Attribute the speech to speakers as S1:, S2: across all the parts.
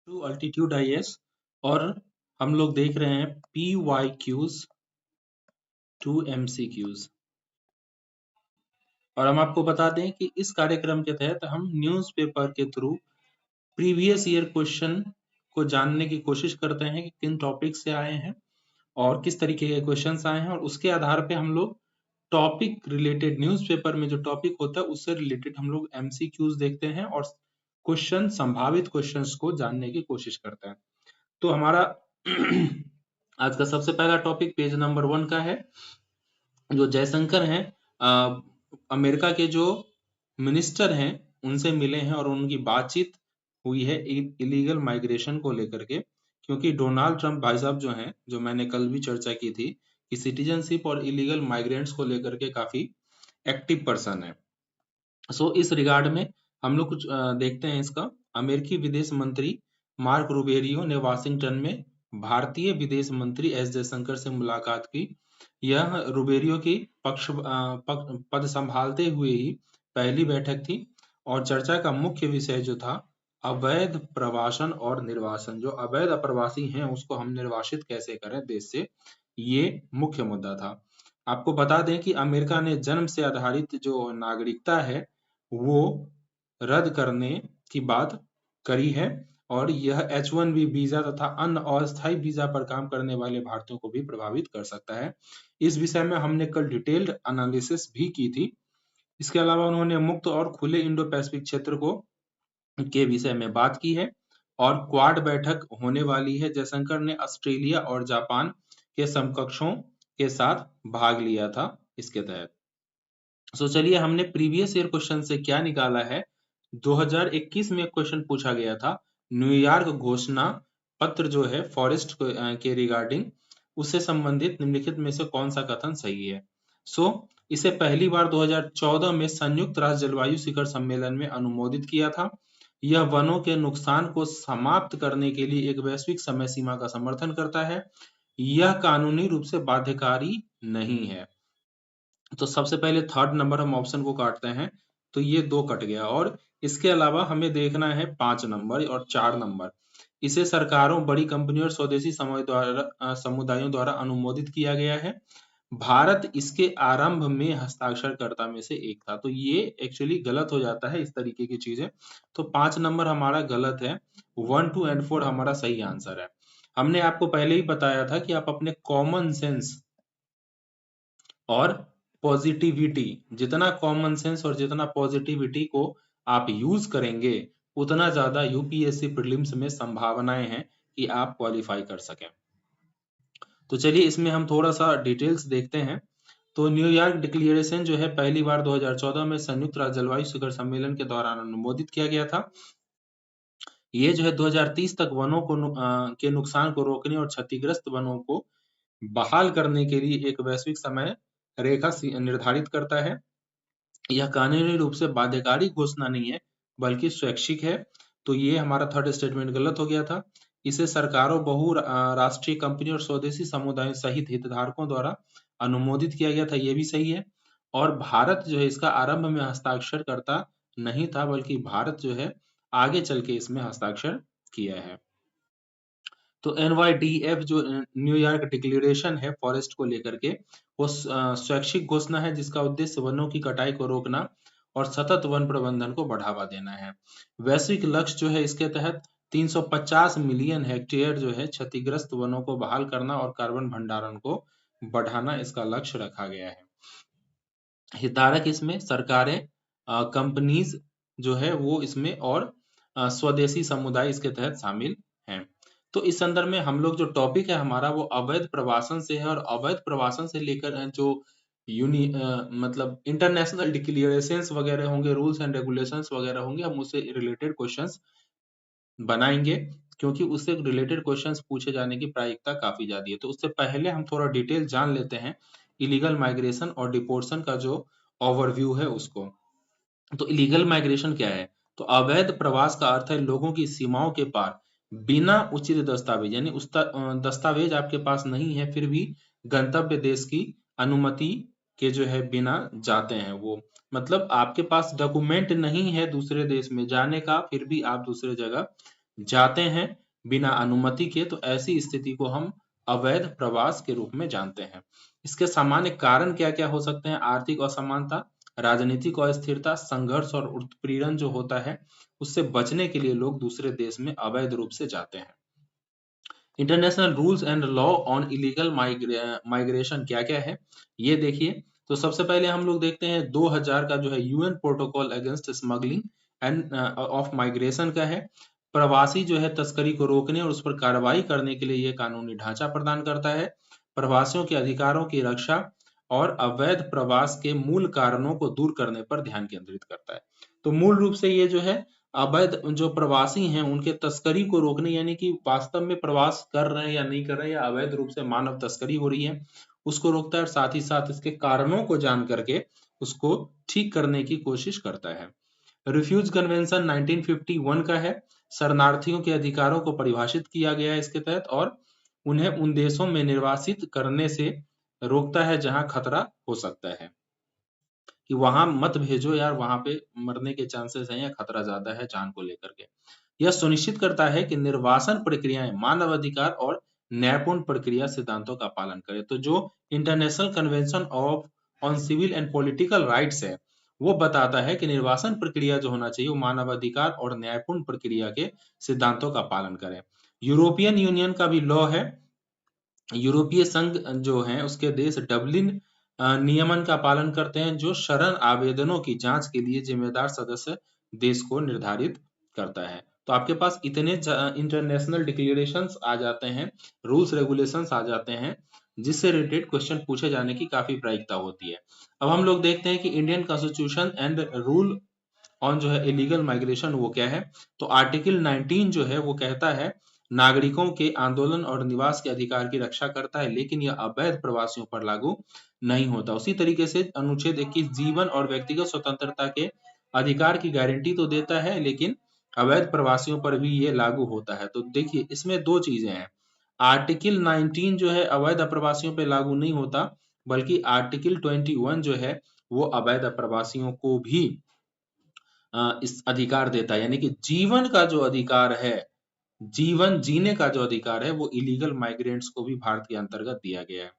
S1: To altitude IAS और हम लोग देख रहे हैं PYQs टू MCQs। और हम आपको बता दें कि इस कार्यक्रम के तहत हम न्यूज़पेपर के थ्रू प्रीवियस ईयर क्वेश्चन को जानने की कोशिश करते हैं कि किन टॉपिक से आए हैं और किस तरीके के क्वेश्चंस आए हैं, और उसके आधार पे हम लोग टॉपिक रिलेटेड न्यूज़पेपर में जो टॉपिक होता है उससे रिलेटेड हम लोग MCQs देखते हैं और क्वेश्चन संभावित क्वेश्चंस को जानने की कोशिश करते हैं। तो हमारा आज का सबसे पहला टॉपिक पेज नंबर 1 का है। जो जयशंकर हैं, अमेरिका के जो मिनिस्टर हैं उनसे मिले हैं और उनकी बातचीत हुई है इलीगल माइग्रेशन को लेकर के, क्योंकि डोनाल्ड ट्रंप भाई साहब जो हैं, जो मैंने कल भी चर्चा की थी कि सिटीजनशिप और इलीगल माइग्रेंट्स को लेकर के काफी एक्टिव पर्सन है। सो इस रिगार्ड में हम लोग कुछ देखते हैं इसका। अमेरिकी विदेश मंत्री मार्क रूबेरियो ने वाशिंगटन में भारतीय विदेश मंत्री एस जयशंकर से मुलाकात की। यह रूबेरियो की पद संभालते हुए ही पहली बैठक थी और चर्चा का मुख्य विषय जो था अवैध प्रवासन और निर्वासन। जो अवैध अप्रवासी हैं उसको हम निर्वासित कैसे करें देश से, ये मुख्य मुद्दा था। आपको बता दें कि अमेरिका ने जन्म से आधारित जो नागरिकता है वो रद्द करने की बात करी है और यह H1B वीजा तथा अन्य अस्थायी वीजा पर काम करने वाले भारतीयों को भी प्रभावित कर सकता है। इस विषय में हमने कल डिटेल्ड एनालिसिस भी की थी। इसके अलावा उन्होंने मुक्त और खुले इंडो पैसिफिक क्षेत्र को के विषय में बात की है और क्वाड बैठक होने वाली है। जयशंकर ने ऑस्ट्रेलिया और जापान के समकक्षों के साथ भाग लिया था इसके तहत। सो चलिए, हमने प्रीवियस ईयर क्वेश्चन से क्या निकाला है। 2021 में क्वेश्चन पूछा गया था, न्यूयॉर्क घोषणा पत्र जो है फॉरेस्ट के रिगार्डिंग, उससे संबंधित निम्नलिखित में से कौन सा कथन सही है। इसे पहली बार 2014 में संयुक्त राष्ट्र जलवायु शिखर सम्मेलन में अनुमोदित किया था। यह वनों के नुकसान को समाप्त करने के लिए एक वैश्विक समय सीमा का समर्थन करता है। यह कानूनी रूप से बाध्यकारी नहीं है। तो सबसे पहले थर्ड नंबर हम ऑप्शन को काटते हैं तो ये 2 कट गया, और इसके अलावा हमें देखना है 5 नंबर और 4 नंबर। इसे सरकारों, बड़ी कंपनियों और स्वदेशी समुदायों द्वारा अनुमोदित किया गया है। भारत इसके आरंभ में हस्ताक्षरकर्ता में से एक था। तो ये एक्चुअली गलत हो जाता है इस तरीके की चीजें। तो 5 नंबर हमारा गलत है, 1, 2 एंड 4 हमारा सही आंसर है। हमने आपको पहले ही बताया था कि आप अपने कॉमन सेंस और पॉजिटिविटी, जितना कॉमन सेंस और जितना पॉजिटिविटी को आप यूज करेंगे उतना ज्यादा यूपीएससी प्रीलिम्स में संभावनाएं हैं कि आप क्वालिफाई कर सकें। तो चलिए इसमें हम थोड़ा सा डिटेल्स देखते हैं। तो न्यूयॉर्क डिक्लेरेशन जो है पहली बार 2014 में संयुक्त राष्ट्र जलवायु शिखर सम्मेलन के दौरान अनुमोदित किया गया था। ये जो है 2030 तक वनों को के नुकसान को रोकने और क्षतिग्रस्त वनों को बहाल करने के लिए एक वैश्विक समय रेखा निर्धारित करता है। यह कानूनी रूप से बाध्यकारी घोषणा नहीं है बल्कि स्वैच्छिक है। तो ये हमारा थर्ड स्टेटमेंट गलत हो गया था। इसे सरकारों, बहु राष्ट्रीय कंपनी और स्वदेशी समुदायों सहित हितधारकों द्वारा अनुमोदित किया गया था, ये भी सही है। और भारत जो है इसका आरंभ में हस्ताक्षर करता नहीं था, बल्कि भारत जो है आगे चल के इसमें हस्ताक्षर किया है। तो NYDF जो न्यूयॉर्क डिक्लेरेशन है फॉरेस्ट को लेकर के, वो स्वैच्छिक घोषणा है जिसका उद्देश्य वनों की कटाई को रोकना और सतत वन प्रबंधन को बढ़ावा देना है। वैश्विक लक्ष्य जो है इसके तहत 350 मिलियन हेक्टेयर जो है क्षतिग्रस्त वनों को बहाल करना और कार्बन भंडारण को बढ़ाना, इसका लक्ष्य रखा गया है। हितधारक इसमें सरकारें, कंपनीज जो है वो इसमें, और स्वदेशी समुदाय इसके तहत शामिल हैं। तो इस संदर्भ में हम लोग जो टॉपिक है हमारा वो अवैध प्रवासन से है, और अवैध प्रवासन से लेकर जो मतलब इंटरनेशनल डिक्लेरेशंस वगैरह होंगे, रूल्स एंड रेगुलेशंस वगैरह होंगे, हम उससे रिलेटेड क्वेश्चंस बनाएंगे, क्योंकि उससे रिलेटेड क्वेश्चंस पूछे जाने की प्रायिकता काफी ज्यादा है। तो उससे पहले हम थोड़ा डिटेल जान लेते हैं इलीगल माइग्रेशन और डिपोर्शन का जो ओवरव्यू है उसको। तो इलीगल माइग्रेशन क्या है? तो अवैध प्रवास का अर्थ है लोगों की सीमाओं के पार बिना उचित दस्तावेज, यानी उस दस्तावेज आपके पास नहीं है फिर भी गंतव्य देश की अनुमति के जो है बिना जाते हैं वो। मतलब आपके पास डॉक्यूमेंट नहीं है दूसरे देश में जाने का, फिर भी आप दूसरे जगह जाते हैं बिना अनुमति के, तो ऐसी स्थिति को हम अवैध प्रवास के रूप में जानते हैं। इसके सामान्य कारण क्या-क्या हो सकते हैं? आर्थिक असमानता, राजनीतिक अस्थिरता, संघर्ष और उत्पीड़न जो होता है, उससे बचने के लिए लोग दूसरे देश में अवैध रूप से जाते हैं। International rules and law on illegal migration क्या-क्या है? ये देखिए, तो सबसे पहले हम लोग देखते हैं 2000 का जो है UN protocol against smuggling end of migration का है। प्रवासी जो है तस्करी को रोकने और उस पर कार्रवाई करने के लिए ये कानूनी ढांचा प्रदान करता है। प्रवासियों के अधिकारों की रक्षा और अवैध प्रवास के मूल कारणों को दूर करने पर ध्यान केंद्रित करता है। तो मूल रूप से ये जो है अवैध जो प्रवासी हैं उनके तस्करी को रोकने, यानी कि वास्तव में प्रवास कर रहे हैं या नहीं कर रहे हैं या अवैध रूप से मानव तस्करी हो रही है, उसको रोकता है और साथ ही साथ इसके कारणों को जान करके उसको ठीक करने की कोशिश करता है। रिफ्यूज कन्वेंशन 1951 का है। शरणार्थियों के अधिकारों को परिभाषित किया गया है इसके तहत और उन्हें उन देशों में निर्वासित करने से रोकता है जहां खतरा हो सकता है, कि वहां मत भेजो यार, वहां पे मरने के चांसेस हैं या खतरा ज्यादा है जान को लेकर के। यह सुनिश्चित करता है कि निर्वासन प्रक्रियाएं मानव अधिकार और न्यायपूर्ण प्रक्रिया सिद्धांतों का पालन करें। तो जो international convention of on civil and political rights है, वो बताता है कि निर्वासन प्रक्रिया जो होना चाहिए वो मानव अधिकार और न्यायपूर्ण प्रक्रिया के सिद्धांतों का पालन करें। यूरोपियन यूनियन का भी लॉ है। यूरोपीय संघ जो है उसके देश डबलिन नियमन का पालन करते हैं, जो शरण आवेदनों की जांच के लिए जिम्मेदार सदस्य देश को निर्धारित करता है। तो आपके पास इतने इंटरनेशनल डिक्लेरेशंस आ जाते हैं, रूल्स रेगुलेशंस आ जाते हैं, जिससे रिलेटेड क्वेश्चन पूछे जाने की काफी प्रायिकता होती है। अब हम लोग देखते हैं कि Indian constitution and rule on जो है इलीगल माइग्रेशन वो क्या है। तो आर्टिकल 19 जो है वो कहता है नागरिकों के आंदोलन और निवास के अधिकार की रक्षा करता है, लेकिन यह अवैध प्रवासियों पर लागू नहीं होता। उसी तरीके से अनुच्छेद 21 जीवन और व्यक्तिगत स्वतंत्रता के अधिकार की गारंटी तो देता है, लेकिन अवैध प्रवासियों पर भी ये लागू होता है। तो देखिए इसमें दो चीजें हैं। आर्टिकल 19 जो है अवैध प्रवासियों पर लागू नहीं होता, बल्कि आर्टिकल 21 जो है वो अवैध प्रवासियों को भी इस अधिकार देता है, यानी कि जीवन का जो अधिकार है, जीवन जीने का जो अधिकार है, वो इलीगल माइग्रेंट्स को भी भारत के अंतर्गत दिया गया है।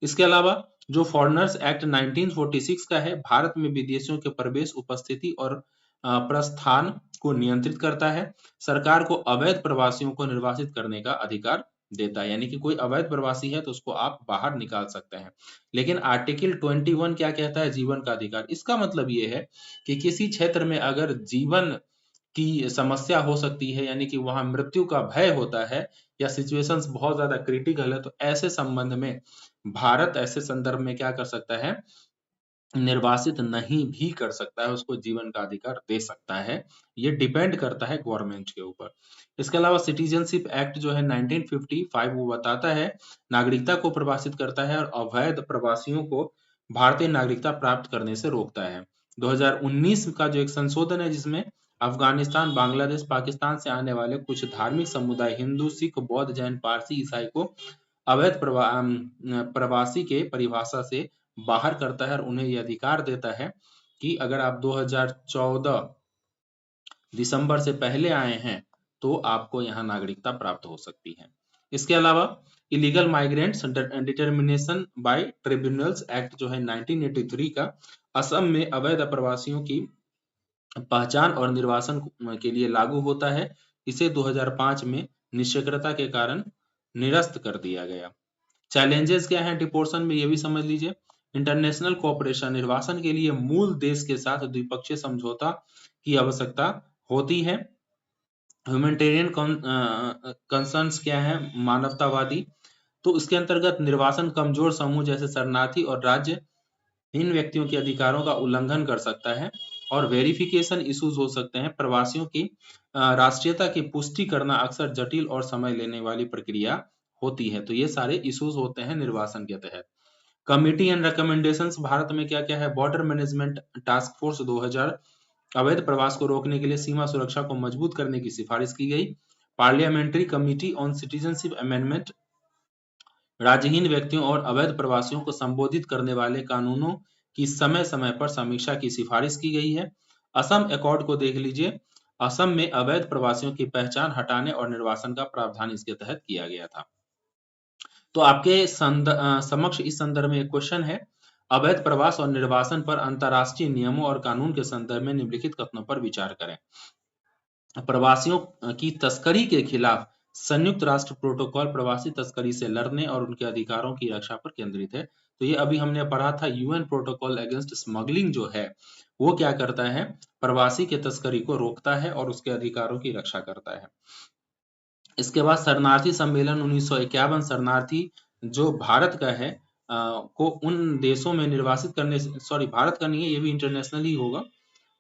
S1: इसके अलावा जो फॉरेनर्स एक्ट 1946 का है, भारत में विदेशियों के प्रवेश, उपस्थिति और प्रस्थान को नियंत्रित करता है। सरकार को अवैध प्रवासियों को निर्वासित करने का अधिकार देता है, यानी कि कोई अवैध प्रवासी है तो उसको आप बाहर निकाल सकते हैं। लेकिन आर्टिकल 21 क्या कहता है? जीवन का अधिकार। इसका मतलब ये है कि किसी क्षेत्र में अगर जीवन की समस्या हो सकती है, यानी कि वहां मृत्यु का भय होता है या सिचुएशंस बहुत ज्यादा क्रिटिकल है, तो ऐसे संबंध में भारत ऐसे संदर्भ में क्या कर सकता है? निर्वासित नहीं भी कर सकता है, उसको जीवन का अधिकार दे सकता है। ये डिपेंड करता है गवर्नमेंट के ऊपर। इसके अलावा सिटीजनशिप एक्ट जो है 1955 वो बताता है नागरिकता को परिभाषित करता है और अवैध प्रवासियों को भारतीय नागरिकता प्राप्त करने से रोकता है। 2019 का जो एक संशोधन है जिसमें अफगानिस्तान, बांग्लादेश, पाकिस्तान से आने वाले कुछ धार्मिक समुदाय हिंदू, सिख, बौद्ध, जैन, पारसी, ईसाई को अवैध प्रवासी के परिभाषा से बाहर करता है और उन्हें यह अधिकार देता है कि अगर आप 2014 दिसंबर से पहले आए हैं तो आपको यहाँ नागरिकता प्राप्त हो सकती है। इसके अलावा illegal migrants determination by tribunals act जो है 1983 का असम में अवैध प्रवासियों की पहचान और निर्वासन के लिए लागू होता है। इसे 2005 में निष्क्रियता के कारण निरस्त कर दिया गया। चैलेंजेस क्या हैं डिपोर्शन में, ये भी समझ लीजिए। इंटरनेशनल कोऑपरेशन, निर्वासन के लिए मूल देश के साथ द्विपक्षीय समझौता की आवश्यकता होती है। ह्यूमैनिटेरियन कंसर्न्स क्या है? मानवतावादी। तो इसके अंतर्गत निर्वासन कमजोर समूह जैसे शरणार्थी और राज्य इन व्यक्तियों के अधिकारों का उल्लंघन कर सकता है और वेरिफिकेशन इश्यूज हो सकते हैं। प्रवासियों की राष्ट्रीयता की पुष्टि करना अक्सर जटिल और समय लेने वाली प्रक्रिया होती है। तो ये सारे इश्यूज होते हैं निर्वासन के तहत। कमिटी एंड रिकमेंडेशंस भारत में क्या क्या है? बॉर्डर मैनेजमेंट टास्क फोर्स 2000 अवैध प्रवास को रोकने के लिए सीमा सुरक्षा को मजबूत करने की सिफारिश की गई। Parliamentary committee on citizenship amendment राज्यहीन व्यक्तियों और अवैध प्रवासियों को संबोधित करने वाले कानूनों की समय समय पर समीक्षा की सिफारिश की गई है। असम अकॉर्ड को देख लीजिए। असम में अवैध प्रवासियों की पहचान हटाने और निर्वासन का प्रावधान इसके तहत किया गया था। तो आपके समक्ष इस संदर्भ में एक क्वेश्चन है, अवैध प्रवास और निर्वासन पर अंतर्राष्ट्रीय नियमों और कानून के संदर्भ में निम्नलिखित कथनों पर विचार करें। प्रवासियों की तस्करी के खिलाफ संयुक्त राष्ट्र प्रोटोकॉल प्रवासी तस्करी से लड़ने और उनके अधिकारों की रक्षा पर केंद्रित है। तो ये अभी हमने पढ़ा था, यूएन प्रोटोकॉल अगेंस्ट स्मगलिंग जो है वो क्या करता है, प्रवासी के तस्करी को रोकता है और उसके अधिकारों की रक्षा करता है। इसके बाद शरणार्थी सम्मेलन 1951 शरणार्थी जो भारत का है को उन देशों में निर्वासित करने से, सॉरी भारत का नहीं है, ये भी इंटरनेशनल ही होगा,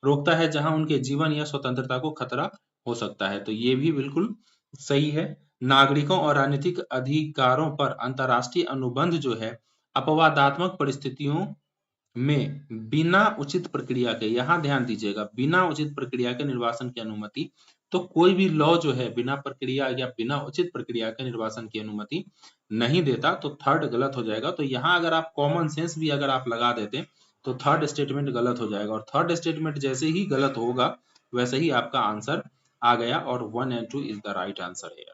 S1: रोकता है जहां उनके जीवन या स्वतंत्रता को खतरा हो सकता है। तो ये भी बिल्कुल सही है। नागरिकों और राजनीतिक अधिकारों पर अंतर्राष्ट्रीय अनुबंध जो है अपवादात्मक परिस्थितियों में बिना उचित प्रक्रिया के, यहाँ ध्यान दीजिएगा, बिना उचित प्रक्रिया के निर्वासन की अनुमति, तो कोई भी लॉ जो है बिना प्रक्रिया या बिना उचित प्रक्रिया के निर्वासन की अनुमति नहीं देता, तो थर्ड गलत हो जाएगा। तो यहाँ अगर आप कॉमन सेंस भी अगर आप लगा देते तो थर्ड स्टेटमेंट गलत हो जाएगा, और थर्ड स्टेटमेंट जैसे ही गलत होगा वैसे ही आपका आंसर आ गया, और 1 and 2 is the right answer है।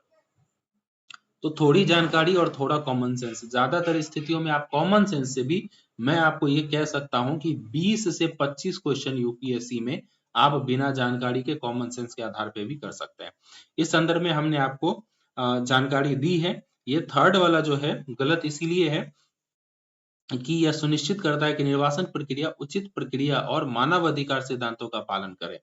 S1: तो थोड़ी जानकारी और थोड़ा कॉमन सेंस, ज्यादातर स्थितियों में आप कॉमन सेंस से भी, मैं आपको ये कह सकता हूं कि 20 से 25 क्वेश्चन यूपीएससी में आप बिना जानकारी के कॉमन सेंस के आधार पे भी कर सकते हैं। इस संदर्भ में हमने आपको जानकारी दी है। ये थर्ड वाला जो है गलत इसीलिए है कि यह सुनिश्चित करता है कि निर्वासन प्रक्रिया उचित प्रक्रिया और मानवाधिकार सिद्धांतों का पालन करे।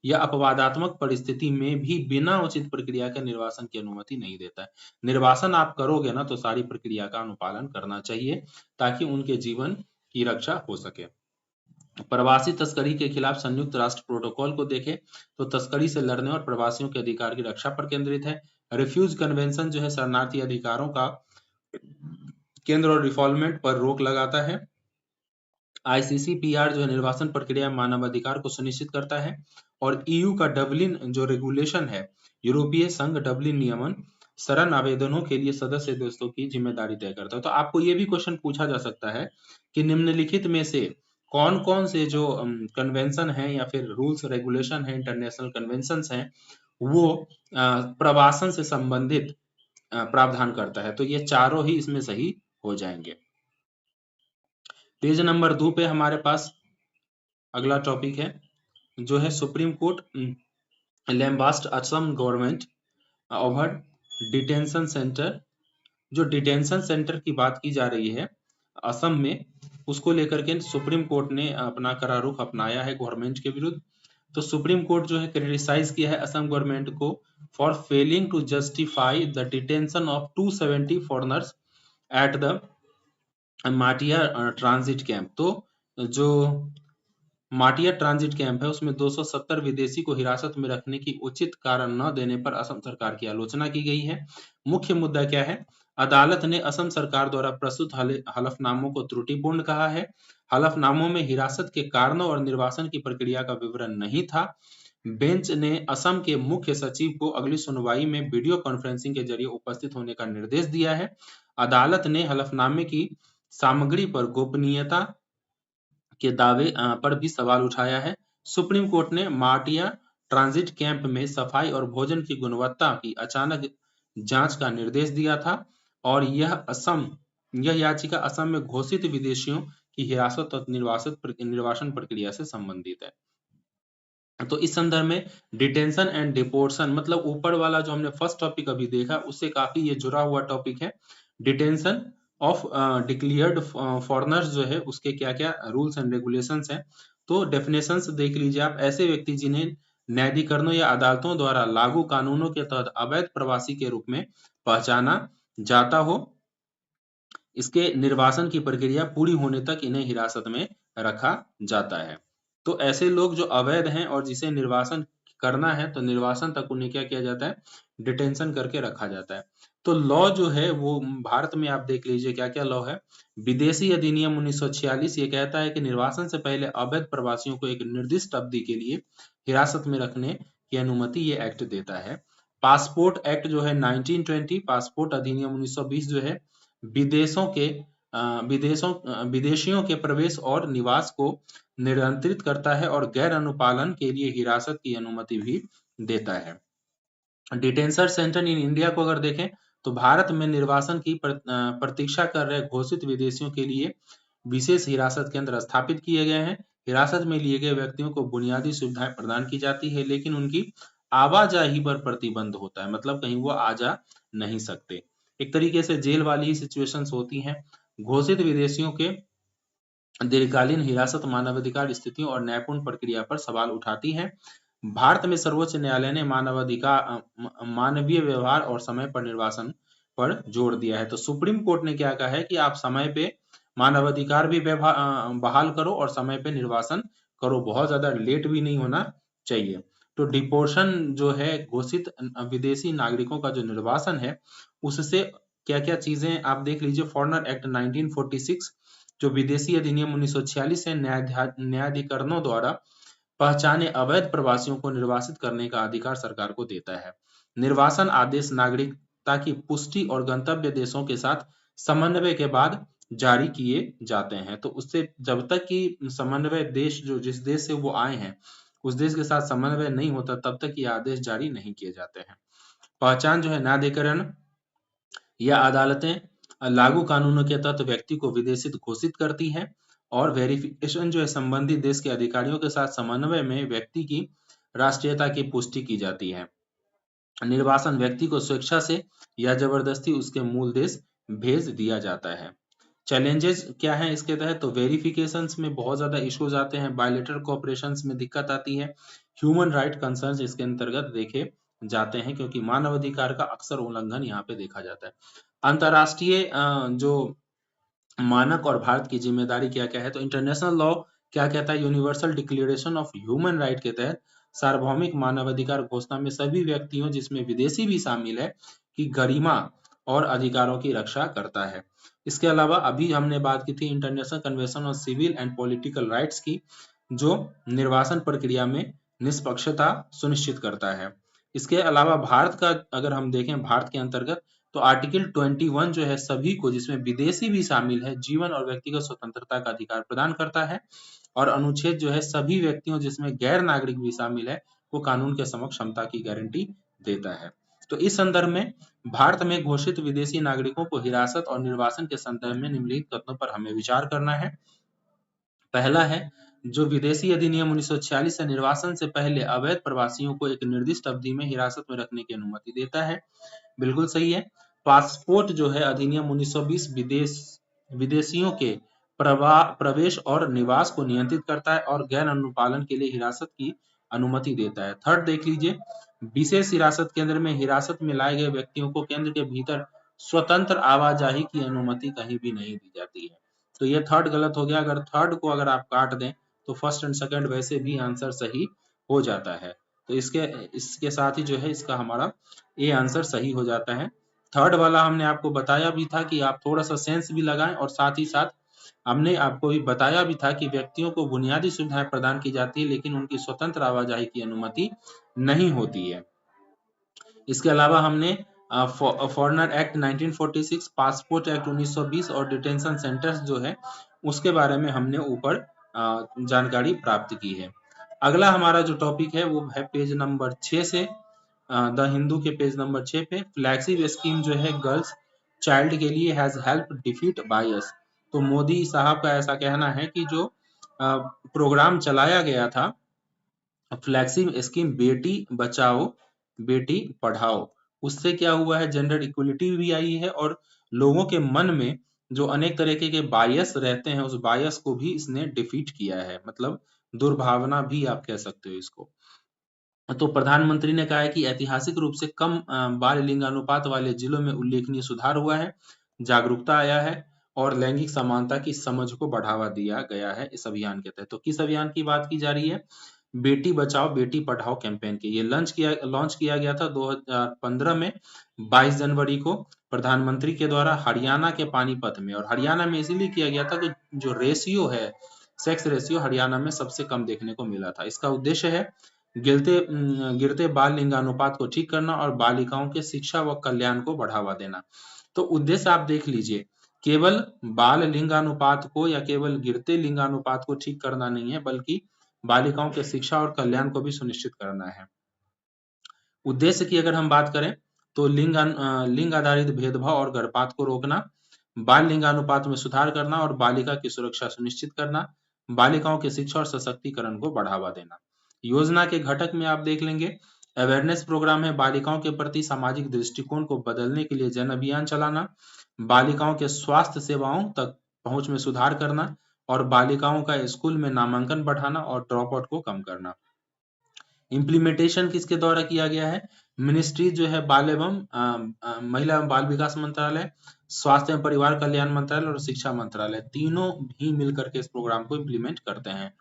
S1: यह अपवादात्मक परिस्थिति में भी बिना उचित प्रक्रिया के निर्वासन की अनुमति नहीं देता है। निर्वासन आप करोगे ना तो सारी प्रक्रिया का अनुपालन करना चाहिए ताकि उनके जीवन की रक्षा हो सके। प्रवासी तस्करी के खिलाफ संयुक्त राष्ट्र प्रोटोकॉल को देखें तो तस्करी से लड़ने और प्रवासियों के अधिकार की रक्षा पर केंद्रित है। रिफ्यूज कन्वेंशन जो है शरणार्थी अधिकारों का केंद्र और रिफॉल्वमेंट पर रोक लगाता है। आईसीसीपीआर जो है निर्वासन प्रक्रिया मानवाधिकार को सुनिश्चित करता है। और ईयू का डबलिन जो रेगुलेशन है, यूरोपीय संघ डबलिन नियमन शरण आवेदनों के लिए सदस्य देशों की जिम्मेदारी तय करता है। तो आपको ये भी क्वेश्चन पूछा जा सकता है कि निम्नलिखित में से कौन कौन से जो कन्वेंशन है या फिर रूल्स रेगुलेशन है, इंटरनेशनल कन्वेंशन है, वो प्रवासन से संबंधित प्रावधान करता है। तो ये चारों ही इसमें सही हो जाएंगे। पेज नंबर 2 पे हमारे पास अगला टॉपिक है जो है supreme court lambast Assam government over detention centre. जो डिटेंशन सेंटर की बात की जा रही है असम में, उसको लेकर के सुप्रीम कोर्ट ने अपना कड़ा रुख अपनाया है गवर्नमेंट के विरुद्ध। तो सुप्रीम कोर्ट जो है क्रिटिसाइज किया है असम गवर्नमेंट को for failing to justify the detention of 270 foreigners at the Matia transit camp. तो जो माटिया ट्रांजिट कैंप है उसमें 270 विदेशी को हिरासत में रखने की उचित कारण न देने पर असम सरकार की आलोचना की गई है। मुख्य मुद्दा क्या है, अदालत ने असम सरकार द्वारा प्रस्तुत हलफनामों को त्रुटिपूर्ण कहा है। हलफनामों में हिरासत के कारणों और निर्वासन की प्रक्रिया का विवरण नहीं था। बेंच ने असम के मुख्य सचिव को अगली सुनवाई में वीडियो कॉन्फ्रेंसिंग के जरिए उपस्थित होने का निर्देश दिया है। अदालत ने हलफनामे की सामग्री पर गोपनीयता के दावे पर भी सवाल उठाया है। सुप्रीम कोर्ट ने माटिया ट्रांजिट कैंप में सफाई और भोजन की गुणवत्ता की अचानक जांच का निर्देश दिया था, और यह याचिका असम में घोषित विदेशियों की हिरासत और निर्वासन प्रक्रिया से संबंधित है। तो इस संदर्भ में डिटेंशन एंड डिपोर्शन, मतलब ऊपर वाला जो हमने फर्स्ट टॉपिक अभी देखा उससे काफी ये जुड़ा हुआ टॉपिक है। डिटेंशन ऑफ डिक्लेयर्ड फॉरेनर्स जो है उसके क्या क्या रूल्स एंड रेगुलेशंस हैं। तो डेफिनेशंस देख लीजिए आप, ऐसे व्यक्ति जिन्हें न्यायाधिकरणों या अदालतों द्वारा लागू कानूनों के तहत अवैध प्रवासी के रूप में पहचाना जाता हो, इसके निर्वासन की प्रक्रिया पूरी होने तक इन्हें हिरासत में रखा जाता है। तो ऐसे लोग जो अवैध हैं और जिसे निर्वासन करना है तो निर्वासन तक उन्हें क्या किया जाता है, डिटेंशन करके रखा जाता है। तो लॉ जो है वो भारत में आप देख लीजिए क्या क्या लॉ है। विदेशी अधिनियम 1946 ये कहता है कि निर्वासन से पहले अवैध प्रवासियों को एक निर्दिष्ट अवधि के लिए हिरासत में रखने की अनुमति ये एक्ट देता है। पासपोर्ट एक्ट जो है 1920, पासपोर्ट अधिनियम 1920 जो है विदेशियों के प्रवेश और निवास को नियंत्रित करता है और गैर अनुपालन के लिए हिरासत की अनुमति भी देता है। डिटेंशन सेंटर इन इंडिया को अगर देखें तो भारत में निर्वासन की प्रतीक्षा कर रहे घोषित विदेशियों के लिए विशेष हिरासत केंद्र स्थापित किए गए हैं। हिरासत में लिए गए व्यक्तियों को बुनियादी सुविधाएं प्रदान की जाती है, लेकिन उनकी आवाजाही पर प्रतिबंध होता है, मतलब कहीं वो आ जा नहीं सकते। एक तरीके से जेल वाली ही सिचुएशंस होती हैं। घोषित विदेशियों के दीर्घकालीन हिरासत मानवाधिकार स्थितियों और न्यायपूर्ण प्रक्रिया पर सवाल उठाती है। भारत में सर्वोच्च न्यायालय ने मानवीय व्यवहार और समय पर निर्वासन पर जोर दिया है। तो सुप्रीम कोर्ट ने क्या कहा है कि आप समय पे मानवाधिकार भी बहाल करो और समय पे निर्वासन करो, बहुत ज्यादा लेट भी नहीं होना चाहिए। तो डिपोर्शन जो है, घोषित विदेशी नागरिकों का जो निर्वासन है, उससे क्या क्या चीजें आप देख लीजिए। फॉरेनर एक्ट 1946, जो विदेशी अधिनियम 1946 है, न्यायाधिकरणों द्वारा पहचाने अवैध प्रवासियों को निर्वासित करने का अधिकार सरकार को देता है। निर्वासन आदेश नागरिकता की पुष्टि और गंतव्य देशों के साथ समन्वय के बाद जारी किए जाते हैं। तो उससे जब तक कि समन्वय देश, जो जिस देश से वो आए हैं, उस देश के साथ समन्वय नहीं होता, तब तक ये आदेश जारी नहीं किए जाते हैं। पहचान जो है, न्यायाधिकरण या अदालतें लागू कानूनों के तहत व्यक्ति को विदेशित घोषित करती है। और वेरिफिकेशन जो है, संबंधित देश के अधिकारियों के साथ समन्वय में व्यक्ति की राष्ट्रीयता की पुष्टि की जाती है। निर्वासन व्यक्ति को स्वेच्छा से या जबरदस्ती उसके मूल देश भेज दिया जाता है। चैलेंजेस क्या हैं इसके तहत? तो वेरिफिकेशंस में बहुत ज्यादा इश्यूज आते हैं, बायलैटरल कोऑपरेशंस में दिक्कत आती है, ह्यूमन राइट कंसर्न्स इसके अंतर्गत देखे जाते हैं, क्योंकि मानव अधिकार का अक्सर उल्लंघन यहाँ पे देखा जाता है। अंतर्राष्ट्रीय जो मानक और भारत की जिम्मेदारी क्या क्या है? तो इंटरनेशनल लॉ क्या कहता है? Universal declaration of human right के तहत सार्वभौमिक मानवाधिकार घोषणा में सभी व्यक्तियों, जिसमें विदेशी भी शामिल है, की गरिमा और अधिकारों की रक्षा करता है। इसके अलावा अभी हमने बात की थी international convention on civil and political rights की, जो निर्वासन प्रक्रिया में निष्पक्षता सुनिश्चित करता है। इसके अलावा भारत का अगर हम देखें, भारत के अंतर्गत, तो आर्टिकल 21 जो है सभी को, जिसमें विदेशी भी शामिल है, जीवन और व्यक्तिगत स्वतंत्रता का अधिकार प्रदान करता है। और अनुच्छेद जो है सभी व्यक्तियों, जिसमें गैर नागरिक भी शामिल है, को कानून के समक्ष क्षमता की गारंटी देता है। तो इस संदर्भ में भारत में घोषित विदेशी नागरिकों को हिरासत और निर्वासन के संदर्भ में निम्नलिखित कथनों पर हमें विचार करना है। पहला है, जो विदेशी अधिनियम 1946 से निर्वासन से पहले अवैध प्रवासियों को एक निर्दिष्ट अवधि में हिरासत में रखने की अनुमति देता है। बिल्कुल सही है। पासपोर्ट जो है अधिनियम 1920 विदेशियों के प्रवेश और निवास को नियंत्रित करता है और गैर अनुपालन के लिए हिरासत की अनुमति देता है। थर्ड देख लीजिए, विशेष हिरासत केंद्र में हिरासत में लाए गए व्यक्तियों को केंद्र के भीतर स्वतंत्र आवाजाही की अनुमति कहीं भी नहीं दी जाती है। तो ये थर्ड गलत हो गया। अगर थर्ड को अगर आप काट दें तो फर्स्ट एंड सेकंड वैसे भी आंसर सही हो जाता है। तो इसके साथ ही जो है इसका हमारा ए आंसर सही हो जाता है। थर्ड वाला हमने आपको बताया भी था कि आप थोड़ा सा सेंस भी लगाएं, और साथ ही साथ हमने आपको भी बताया भी था कि व्यक्तियों को बुनियादी सुविधाएं प्रदान की जाती है, लेकिन उनकी स्वतंत्र आवाजाही की अनुमति नहीं होती है। इसके अलावा हमने फॉरेनर एक्ट 1946, पासपोर्ट एक्ट 1920 और डिटेंशन सेंटर्स जो है उसके बारे में हमने ऊपर जानकारी प्राप्त की है। अगला हमारा जो टॉपिक है वो है पेज नंबर 6 से, द हिंदू के पेज नंबर 6 पे, फ्लैगशिप स्कीम जो है गर्ल्स चाइल्ड के लिए हैज हेल्प डिफीट बायस। तो मोदी साहब का ऐसा कहना है कि जो प्रोग्राम चलाया गया था, फ्लैगशिप स्कीम बेटी बचाओ बेटी पढ़ाओ, उससे क्या हुआ है, जेंडर इक्वलिटी भी आई है, और लोगों के मन में जो अनेक तरीके के बायस रहते हैं, उस बायस को भी इसने डिफीट किया है, मतलब दुर्भावना भी आप कह सकते हो इसको। तो प्रधानमंत्री ने कहा है कि ऐतिहासिक रूप से कम बाल लिंगानुपात वाले जिलों में उल्लेखनीय सुधार हुआ है, जागरूकता आया है, और लैंगिक समानता की समझ को बढ़ावा दिया गया है इस अभियान के तहत। तो किस अभियान की बात की जा रही है? बेटी बचाओ बेटी पढ़ाओ कैंपेन की। ये लॉन्च किया गया था 2015 में 22 जनवरी को प्रधानमंत्री के द्वारा हरियाणा के पानीपत में। और हरियाणा में इसीलिए किया गया था कि जो रेशियो है, सेक्स रेशियो हरियाणा में सबसे कम देखने को मिला था। इसका उद्देश्य है गिरते बाल लिंगानुपात को ठीक करना और बालिकाओं के शिक्षा व कल्याण को बढ़ावा देना। तो उद्देश्य आप देख लीजिए, केवल बाल लिंगानुपात को या केवल गिरते लिंगानुपात को ठीक करना नहीं है, बल्कि बालिकाओं के शिक्षा और कल्याण को भी सुनिश्चित करना है। उद्देश्य की अगर हम बात करें तो लिंग आधारित भेदभाव और गर्भपात को रोकना, बाल लिंगानुपात में सुधार करना और बालिका की सुरक्षा सुनिश्चित करना, बालिकाओं की शिक्षा और सशक्तिकरण को बढ़ावा देना। योजना के घटक में आप देख लेंगे, अवेयरनेस प्रोग्राम है, बालिकाओं के प्रति सामाजिक दृष्टिकोण को बदलने के लिए जन अभियान चलाना, बालिकाओं के स्वास्थ्य सेवाओं तक पहुंच में सुधार करना और बालिकाओं का स्कूल में नामांकन बढ़ाना और ड्रॉप आउट को कम करना। इम्प्लीमेंटेशन किसके द्वारा किया गया है? मिनिस्ट्री जो है बाल एवं महिला एवं बाल विकास मंत्रालय, स्वास्थ्य एवं परिवार कल्याण मंत्रालय और शिक्षा मंत्रालय, तीनों ही मिलकर के इस प्रोग्राम को इम्प्लीमेंट करते हैं।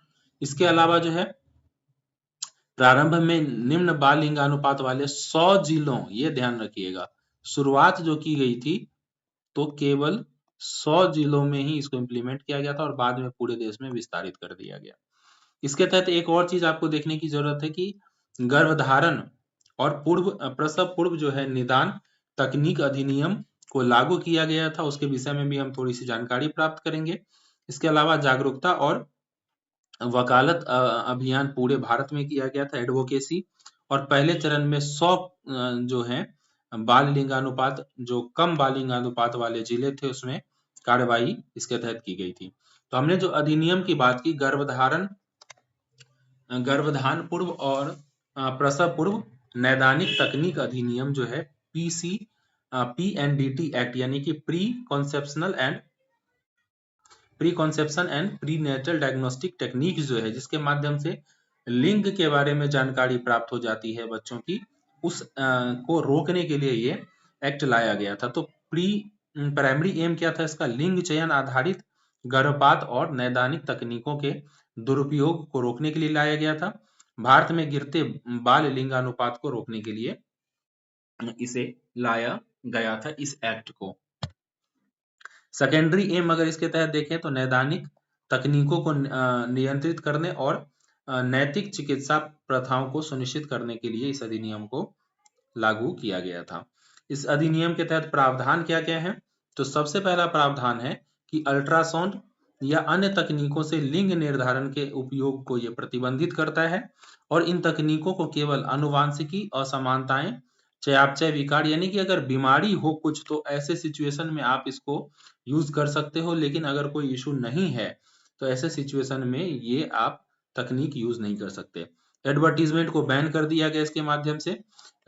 S1: इसके अलावा जो है प्रारंभ में निम्न बाल लिंगानुपात वाले 100 जिलों, ये ध्यान रखिएगा, शुरुआत जो की गई थी तो केवल 100 जिलों में ही इसको इम्प्लीमेंट किया गया था और बाद में पूरे देश में विस्तारित कर दिया गया। इसके तहत एक और चीज आपको देखने की जरूरत है कि गर्भधारण और प्रसव पूर्व जो है निदान तकनीक अधिनियम को लागू किया गया था, उसके विषय में भी हम थोड़ी सी जानकारी प्राप्त करेंगे। इसके अलावा जागरूकता और वकालत अभियान पूरे भारत में किया गया था, एडवोकेसी, और पहले चरण में 100 जो है बाल लिंगानुपात, जो कम बाल लिंगानुपात वाले जिले थे उसमें कार्यवाही इसके तहत की गई थी। तो हमने जो अधिनियम की बात की, गर्भधान पूर्व और प्रसव पूर्व नैदानिक तकनीक अधिनियम जो है PNDT एक्ट, यानी कि preconception and prenatal diagnostic technique जो है, जिसके माध्यम से लिंग के बारे में जानकारी प्राप्त हो जाती है बच्चों की, उस को रोकने के लिए ये एक्ट लाया गया था। तो प्राइमरी एम क्या था इसका? लिंग चयन आधारित गर्भपात और नैदानिक तकनीकों के दुरुपयोग को रोकने के लिए लाया गया था। भारत में गिरते बाल लिंगानुपात को रोकने के लिए इसे लाया गया था, इस एक्ट को। सेकेंडरी एम अगर इसके तहत देखें तो नैदानिक तकनीकों को नियंत्रित करने और नैतिक चिकित्सा प्रथाओं को सुनिश्चित करने के लिए इस अधिनियम को लागू किया गया था। इस अधिनियम के तहत प्रावधान क्या क्या है? तो सबसे पहला प्रावधान है कि अल्ट्रासाउंड या अन्य तकनीकों से लिंग निर्धारण के उपयोग को यह प्रतिबंधित करता है और इन तकनीकों को केवल आनुवांशिकी असमानताएं, चयापचय विकार, यानी कि अगर बीमारी हो कुछ तो ऐसे सिचुएशन में आप इसको यूज कर सकते हो, लेकिन अगर कोई इशू नहीं है तो ऐसे सिचुएशन में ये आप तकनीक यूज नहीं कर सकते। एडवर्टीजमेंट को बैन कर दिया गया इसके माध्यम से।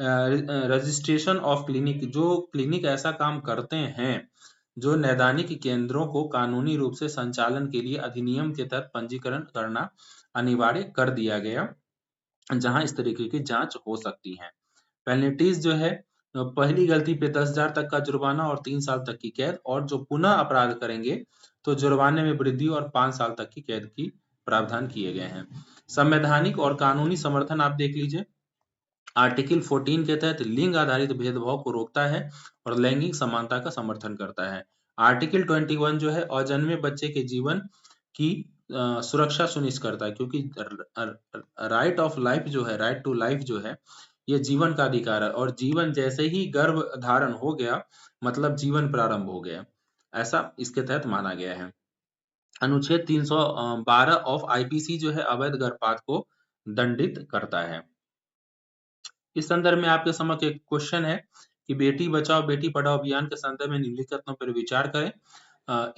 S1: रजिस्ट्रेशन ऑफ क्लिनिक, जो क्लिनिक ऐसा काम करते हैं जो नैदानिक केंद्रों को कानूनी रूप से संचालन के लिए अधिनियम के तहत पंजीकरण करना अनिवार्य कर दिया गया, जहां इस तरीके की जांच हो सकती है। पेनल्टीज जो है, पहली गलती पे 10,000 तक का जुर्माना और 3 साल तक की कैद, और जो पुनः अपराध करेंगे तो जुर्माने में वृद्धि और 5 साल तक की कैद की प्रावधान किए गए हैं। संवैधानिक और कानूनी समर्थन आप देख लीजिए। आर्टिकल 14 के तहत लिंग आधारित भेदभाव को रोकता है और लैंगिक समानता का समर्थन करता है। आर्टिकल 21 जो है अजन्मे बच्चे के जीवन की सुरक्षा सुनिश्चित करता है, क्योंकि राइट ऑफ लाइफ जो है, राइट टू लाइफ जो है, ये जीवन का अधिकार है और जीवन जैसे ही गर्भ धारण हो गया मतलब जीवन प्रारंभ हो गया, ऐसा इसके तहत माना गया है। अनुच्छेद 312 ऑफ आईपीसी जो है अवैध गर्भपात को दंडित करता है। इस संदर्भ में आपके समक्ष एक क्वेश्चन है कि बेटी बचाओ बेटी पढ़ाओ अभियान के संदर्भ में निम्नलिखित कथनों पर विचार करें।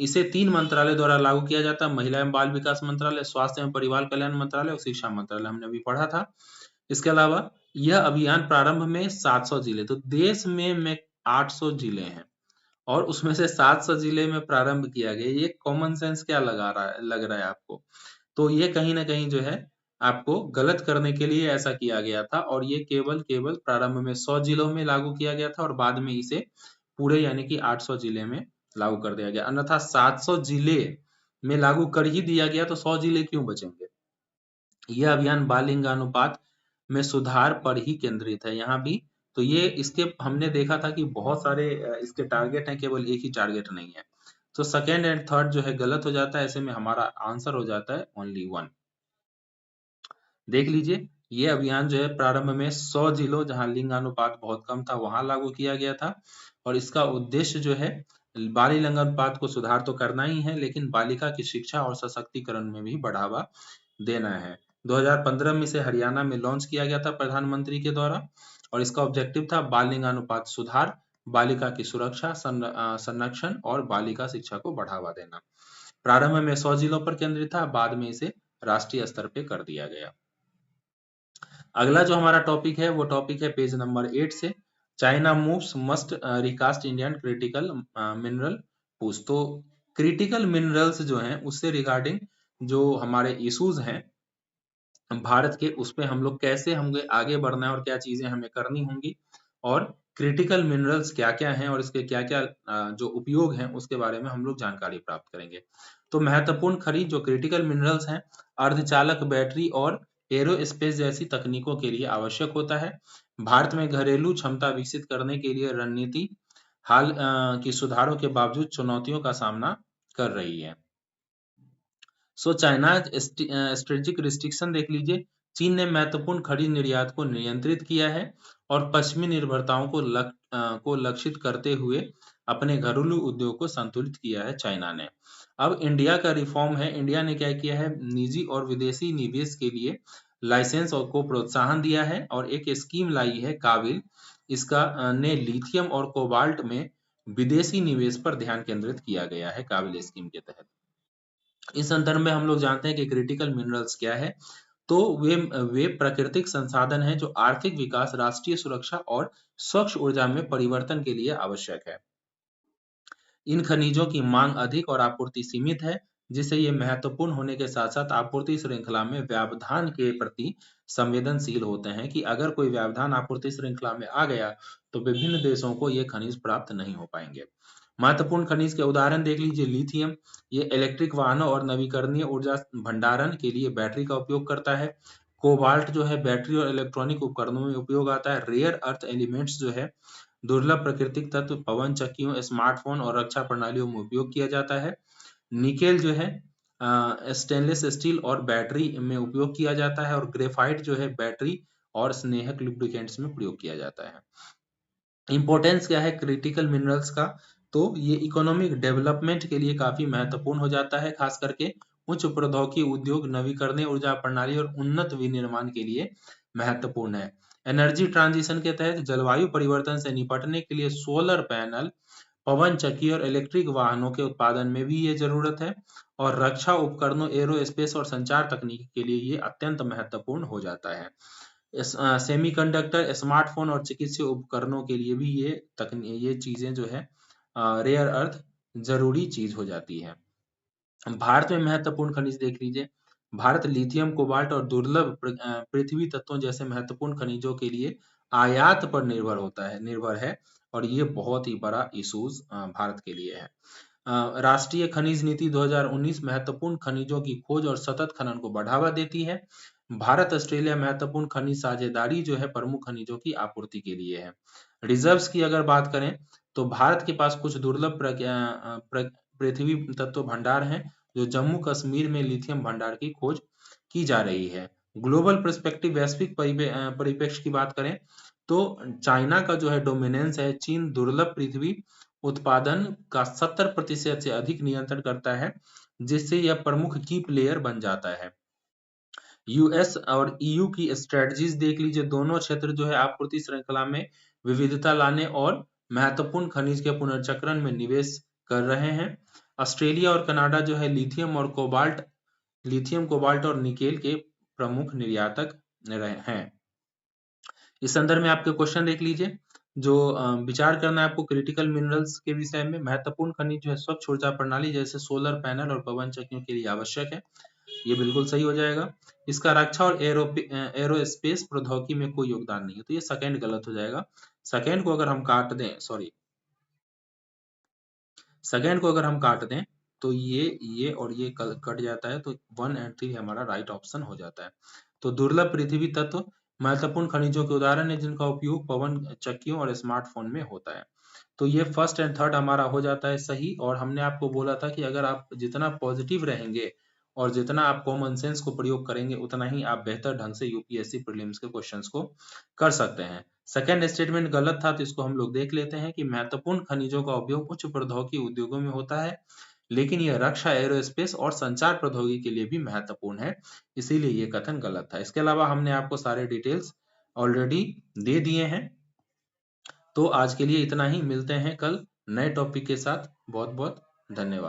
S1: इसे 3 मंत्रालय द्वारा लागू किया जाता है, महिला एवं बाल विकास मंत्रालय, स्वास्थ्य एवं परिवार कल्याण मंत्रालय और शिक्षा मंत्रालय, हमने अभी पढ़ा था। इसके अलावा यह अभियान प्रारंभ में 700 जिले, तो देश में 800 जिले हैं और उसमें से 700 जिले में प्रारंभ किया गया। ये कॉमन सेंस क्या लग रहा है आपको? तो ये कहीं ना कहीं जो है आपको गलत करने के लिए ऐसा किया गया था और ये केवल प्रारंभ में 100 जिलों में लागू किया गया था और बाद में इसे पूरे यानी कि 800 जिले में लागू कर दिया गया। अन्यथा 700 जिले में लागू कर ही दिया गया तो 100 जिले क्यों बचेंगे? यह अभियान बाल लिंगानुपात में सुधार पर ही केंद्रित है। यहाँ भी तो ये इसके हमने देखा था कि बहुत सारे इसके टारगेट हैं, केवल एक ही टारगेट नहीं है। तो सेकेंड एंड थर्ड जो है गलत हो जाता है, ऐसे में हमारा आंसर हो जाता है ओनली 1। देख लीजिए, ये अभियान जो है प्रारंभ में 100 जिलों जहां लिंग अनुपात बहुत कम था वहां लागू किया गया था और इसका उद्देश्य जो है बाल लिंग अनुपात को सुधार तो करना ही है, लेकिन बालिका की शिक्षा और सशक्तिकरण में भी बढ़ावा देना है। 2015 में इसे हरियाणा में लॉन्च किया गया था प्रधानमंत्री के द्वारा और इसका ऑब्जेक्टिव था बाल लिंगानुपात सुधार, बालिका की सुरक्षा, संरक्षण और बालिका शिक्षा को बढ़ावा देना। प्रारंभ में 100 जिलों पर केंद्रित था, बाद में इसे राष्ट्रीय स्तर पे कर दिया गया। अगला जो हमारा टॉपिक है वो टॉपिक है पेज नंबर 8 से, China moves must recast Indian critical mineral पूछ। तो क्रिटिकल मिनरल्स जो हैं उससे रिगार्डिंग जो हमारे इश्यूज हैं भारत के, उस पे हम लोग कैसे हमें आगे बढ़ना है और क्या चीजें हमें करनी होंगी, और क्रिटिकल मिनरल्स क्या क्या हैं और इसके क्या क्या जो उपयोग हैं उसके बारे में हम लोग जानकारी प्राप्त करेंगे। तो महत्वपूर्ण खनिज जो क्रिटिकल मिनरल्स हैं, अर्धचालक बैटरी और एरोस्पेस जैसी तकनीकों के लिए आवश्यक होता है। भारत में घरेलू क्षमता विकसित करने के लिए रणनीति हाल की सुधारों के बावजूद चुनौतियों का सामना कर रही है। सो चाइना स्ट्रेटेजिक रिस्ट्रिक्शन देख लीजिए, चीन ने महत्वपूर्ण खनिज निर्यात को नियंत्रित किया है और पश्चिमी निर्भरताओं को लक्षित करते हुए अपने घरेलू उद्योग को संतुलित किया है चाइना ने। अब इंडिया का रिफॉर्म है, इंडिया ने क्या किया है, निजी और विदेशी निवेश के लिए लाइसेंस और को प्रोत्साहन दिया है और एक स्कीम लाई है काबिल, इसका ने लिथियम और कोबाल्ट में विदेशी निवेश पर ध्यान केंद्रित किया गया है काबिल स्कीम के तहत। इस संदर्भ में हम लोग जानते हैं कि क्रिटिकल मिनरल्स क्या है। तो वे प्राकृतिक संसाधन हैं जो आर्थिक विकास, राष्ट्रीय सुरक्षा और स्वच्छ ऊर्जा में परिवर्तन के लिए आवश्यक है। इन खनिजों की मांग अधिक और आपूर्ति सीमित है, जिससे ये महत्वपूर्ण होने के साथ साथ आपूर्ति श्रृंखला में व्यवधान के प्रति संवेदनशील होते हैं कि अगर कोई व्यवधान आपूर्ति श्रृंखला में आ गया तो विभिन्न देशों को ये खनिज प्राप्त नहीं हो पाएंगे। महत्वपूर्ण खनिज के उदाहरण देख लीजिए, लिथियम, ये इलेक्ट्रिक वाहनों और नवीकरणीय ऊर्जा भंडारण के लिए बैटरी का उपयोग करता है। कोबाल्ट जो है बैटरी और इलेक्ट्रॉनिक उपकरणों में उपयोग आता है। रेयर अर्थ एलिमेंट्स जो है दुर्लभ प्राकृतिक तत्व पवन चक्कियों, स्मार्टफोन और रक्षा प्रणालियों में उपयोग किया जाता है। निकेल जो है स्टेनलेस स्टील और बैटरी में उपयोग किया जाता है, और ग्रेफाइट जो है बैटरी और स्नेहक लुब्रिकेंट्स में प्रयोग किया जाता है। इंपॉर्टेंस क्या है क्रिटिकल मिनरल्स का, तो ये इकोनॉमिक डेवलपमेंट के लिए काफी महत्वपूर्ण हो जाता है, खास करके उच्च प्रौद्योगिकी उद्योग, नवीकरणीय ऊर्जा प्रणाली और उन्नत विनिर्माण के लिए महत्वपूर्ण है। एनर्जी ट्रांजिशन के तहत जलवायु परिवर्तन से निपटने के लिए सोलर पैनल, पवन चक्की और इलेक्ट्रिक वाहनों के उत्पादन में भी ये जरूरत है, और रक्षा उपकरणों, एरोस्पेस और संचार तकनीक के लिए ये अत्यंत महत्वपूर्ण हो जाता है। सेमीकंडक्टर, स्मार्टफोन और चिकित्सीय उपकरणों के लिए भी ये चीजें जो है रेयर अर्थ जरूरी चीज हो जाती है। भारत में महत्वपूर्ण खनिज देख लीजिए, भारत लिथियम, कोबाल्ट और दुर्लभ पृथ्वी तत्वों जैसे महत्वपूर्ण खनिजों के लिए आयात पर निर्भर है, और ये बहुत ही बड़ा इशूज भारत के लिए है। राष्ट्रीय खनिज नीति 2019 महत्वपूर्ण खनिजों की खोज और सतत खनन को बढ़ावा देती है। भारत ऑस्ट्रेलिया महत्वपूर्ण खनिज साझेदारी जो है प्रमुख खनिजों की आपूर्ति के लिए है। रिजर्व्स की अगर बात करें तो भारत के पास कुछ दुर्लभ पृथ्वी तत्व भंडार हैं, जो जम्मू कश्मीर में लिथियम भंडार की खोज की जा रही है। ग्लोबल पर्सपेक्टिव, वैश्विक परिप्रेक्ष्य की बात करें तो चाइना का जो है डोमिनेंस है, चीन दुर्लभ पृथ्वी उत्पादन का 70% से अधिक नियंत्रण करता है, जिससे यह प्रमुख की प्लेयर बन जाता है। यूएस और ईयू की स्ट्रेटजीज देख लीजिए, दोनों क्षेत्र जो है आपूर्ति श्रृंखला में विविधता लाने और महत्वपूर्ण खनिज के पुनर्चक्रण में निवेश कर रहे हैं। ऑस्ट्रेलिया और कनाडा जो है लिथियम, कोबाल्ट और निकेल के प्रमुख निर्यातक हैं। इस संदर्भ में आपके क्वेश्चन देख लीजिए, जो विचार करना है आपको क्रिटिकल मिनरल्स के विषय में। महत्वपूर्ण खनिज जो है स्वच्छ ऊर्जा प्रणाली जैसे सोलर पैनल और पवन चक्कियों के लिए आवश्यक है, ये बिल्कुल सही हो जाएगा। इसका रक्षा और एरोस्पेस प्रौद्योगिकी में कोई योगदान नहीं है, तो ये सेकंड गलत हो जाएगा। सेकंड को अगर हम काट दें, सेकंड को अगर हम काट दें तो ये और ये कट जाता है, तो 1 और 3 हमारा राइट ऑप्शन हो जाता है। तो दुर्लभ पृथ्वी तत्व महत्वपूर्ण खनिजों के उदाहरण है जिनका उपयोग पवन चक्कियों और स्मार्टफोन में होता है। तो ये फर्स्ट एंड थर्ड हमारा हो जाता है सही। और हमने आपको बोला था कि अगर आप जितना पॉजिटिव रहेंगे और जितना आप कॉमन सेंस को प्रयोग करेंगे उतना ही आप बेहतर ढंग से यूपीएससी प्रीलिम्स के क्वेश्चंस को कर सकते हैं। सेकंड स्टेटमेंट गलत था, तो इसको हम लोग देख लेते हैं कि महत्वपूर्ण खनिजों का उपयोग उच्च प्रौद्योगिकी उद्योगों में होता है, लेकिन यह रक्षा, एरोस्पेस और संचार प्रौद्योगिकी के लिए भी महत्वपूर्ण है, इसीलिए ये कथन गलत था। इसके अलावा हमने आपको सारे डिटेल्स ऑलरेडी दे दिए हैं। तो आज के लिए इतना ही, मिलते हैं कल नए टॉपिक के साथ। बहुत बहुत धन्यवाद।